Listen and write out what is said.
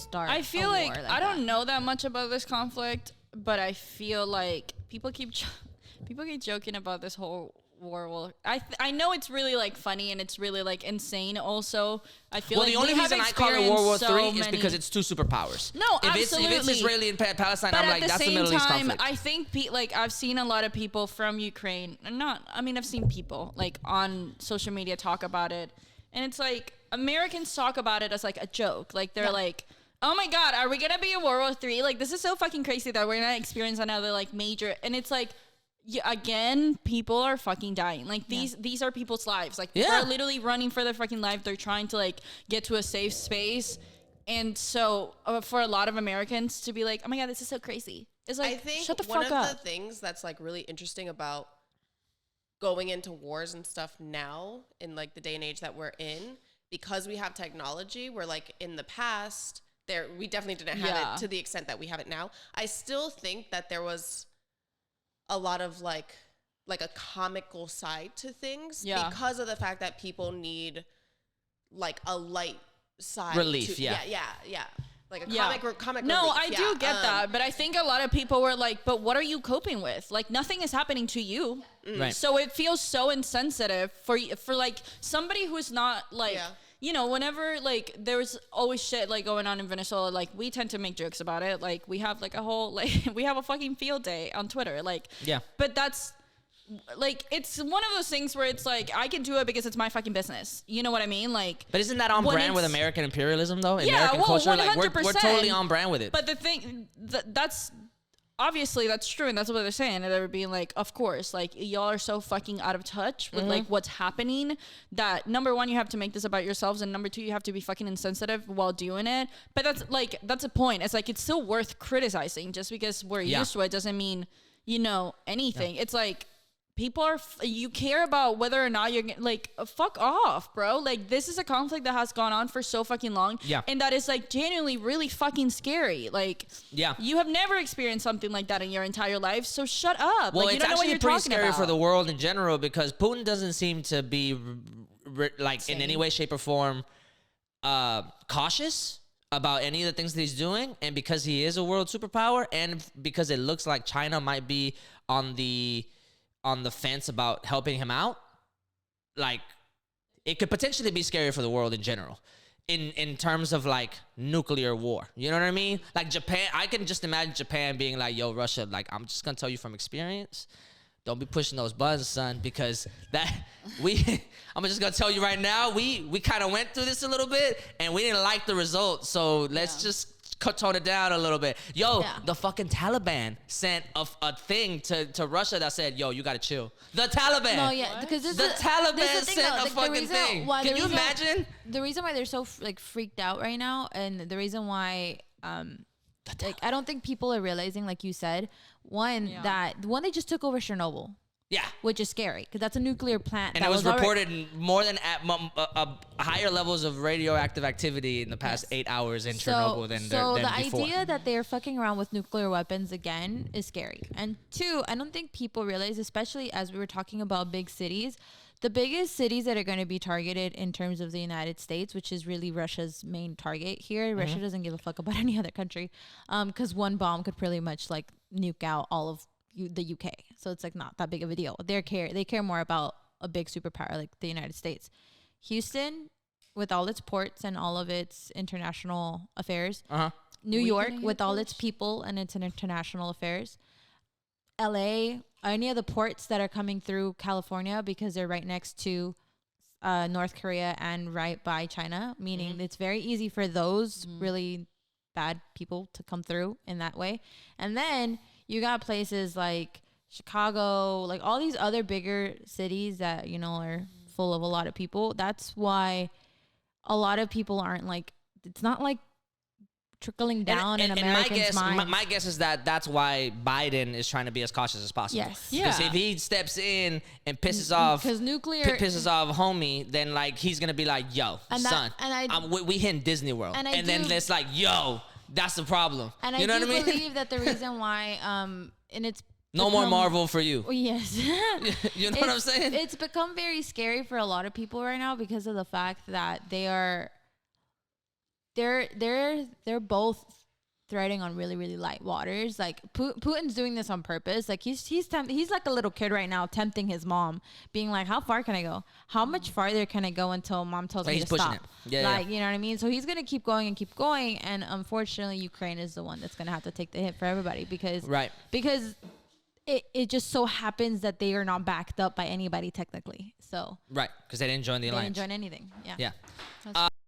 start. I feel like I don't know that much about this conflict, but I feel like people keep joking about this whole war. Well, I know it's really like funny and it's really like insane. Also, I feel like the only reason I call it World War III is because it's two superpowers. No, absolutely. If it's Israeli and Palestine, but I'm like, that's the Middle East conflict. I think like I've seen a lot of people from Ukraine. I've seen people like on social media talk about it, and it's like Americans talk about it as like a joke. Like they're like, oh my God, are we gonna be in World War III? Like this is so fucking crazy that we're gonna experience another like major. And it's like, again, people are fucking dying. Like these are people's lives. Like they're literally running for their fucking life. They're trying to like get to a safe space. And so for a lot of Americans to be like, oh my God, this is so crazy. It's like, I think shut the fuck up. One of the things that's like really interesting about going into wars and stuff now in like the day and age that we're in, because we have technology, where like in the past we definitely didn't have it to the extent that we have it now. I still think that there was a lot of like a comical side to things because of the fact that people need like a light side relief. Like a comic no relief. I do get that, but I think a lot of people were like, but what are you coping with? Like nothing is happening to you. Right. So it feels so insensitive for like somebody who's not like you know, whenever like there's always shit like going on in Venezuela, like we tend to make jokes about it. Like we have like a whole like we have a fucking field day on Twitter. Like but that's like it's one of those things where it's like I can do it because it's my fucking business. You know what I mean? Like, but isn't that on brand with American imperialism though? Yeah, American culture, 100%. like we're totally on brand with it. But the thing that's obviously that's true, and that's what they're saying. And they're being like, of course, like y'all are so fucking out of touch with like what's happening that number one, you have to make this about yourselves, and number two, you have to be fucking insensitive while doing it. But that's a point. It's like it's still worth criticizing. Just because we're used to it doesn't mean anything. It's like people are you care about whether or not you're like fuck off, bro. Like this is a conflict that has gone on for so fucking long, and that is like genuinely really fucking scary. Like you have never experienced something like that in your entire life, so shut up. Well, like, you it's don't know what actually you're pretty talking scary about. for the world in general, because Putin doesn't seem to be like in any way, shape, or form cautious about any of the things that he's doing. And because he is a world superpower, and because it looks like China might be on the fence about helping him out, like it could potentially be scary for the world in general in terms of like nuclear war. You know what I mean? Like Japan, I can just imagine Japan being like, yo, Russia, like I'm just gonna tell you from experience, don't be pushing those buttons, son, because I'm just gonna tell you right now, we kind of went through this a little bit and we didn't like the results, so let's just tone it down a little bit. The fucking Taliban sent a thing to Russia that said, yo, you gotta chill. The Taliban. No, because the Taliban sent a fucking thing. Can you imagine? The reason why they're so freaked out right now, and the reason why like I don't think people are realizing, like you said, they just took over Chernobyl. Yeah, which is scary because that's a nuclear plant. And it was reported more than higher levels of radioactive activity in the past 8 hours in Chernobyl than before. The idea that they're fucking around with nuclear weapons again is scary. And two, I don't think people realize, especially as we were talking about big cities, the biggest cities that are going to be targeted in terms of the United States, which is really Russia's main target here. Russia doesn't give a fuck about any other country, because one bomb could pretty much like nuke out all of the UK. So it's like not that big of a deal. They care more about a big superpower like the United States. Houston, with all its ports and all of its international affairs. New York, with all its people and its international affairs. LA, any of the ports that are coming through California, because they're right next to North Korea and right by China, meaning it's very easy for those really bad people to come through in that way. And then you got places like Chicago, like all these other bigger cities that, are full of a lot of people. That's why a lot of people aren't like, it's not like trickling down in Americans' minds. My guess is that's why Biden is trying to be as cautious as possible. Yes. Because if he steps in and pisses off homie, then like he's going to be like, yo, son, we hitting Disney World. And then it's like, yo, that's the problem. And you know I what I mean? believe that the reason why, and it's no more Marvel for you. Yes. You know what I'm saying? It's become very scary for a lot of people right now because of the fact that they are they're both threading on really, really light waters. Like Putin's doing this on purpose. Like he's like a little kid right now, tempting his mom, being like, "How far can I go? How much farther can I go until mom tells me to stop?" It. Yeah, like, you know what I mean? So he's gonna keep going and keep going, and unfortunately, Ukraine is the one that's gonna have to take the hit for everybody because it just so happens that they are not backed up by anybody technically. So because they didn't join the alliance. They didn't join anything. Yeah. Yeah.